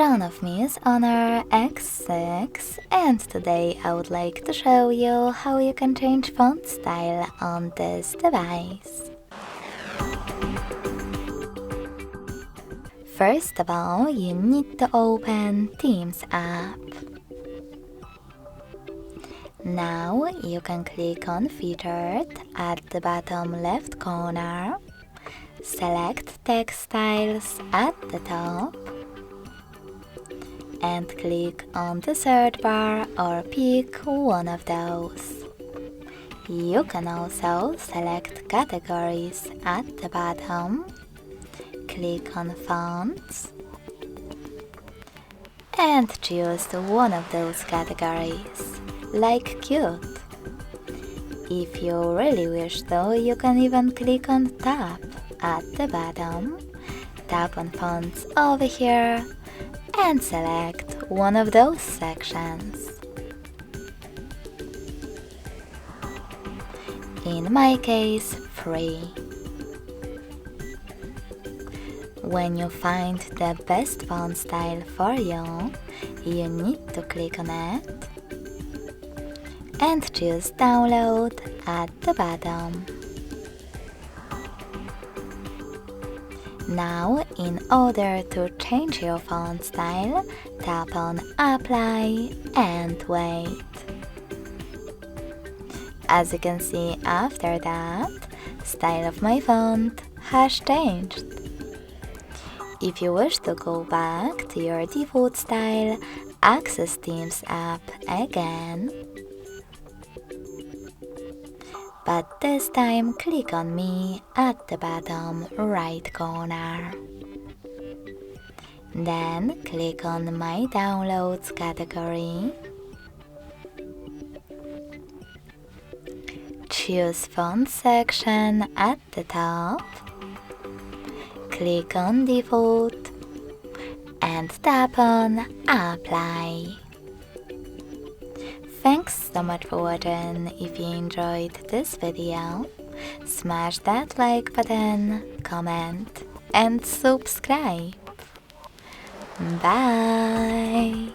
son of me is Honor X6, and today I would like to show you how you can change font style on this device. First of all, you need to open Themes app. Now you can click on Featured at the bottom left corner, select Text Styles at the top, and click on the search bar or pick one of those. You can also select Categories at the bottom, click on Fonts, and choose one of those categories, like Cute. If you really wish though, you can even click on Tab at the bottom, tap on Fonts over here, and select one of those sections. In my case, Free. When you find the best font style for you, you need to click on it and choose Download at the bottom. Now, in order to change your font style, tap on Apply and wait. As you can see, after that, style of my font has changed. If you wish to go back to your default style, access Themes app again. But this time click on Me at the bottom right corner. Then click on My Downloads category. Choose Font section at the top. Click on Default and tap on Apply. Thanks so much for watching. If you enjoyed this video, smash that like button, comment and subscribe. Bye!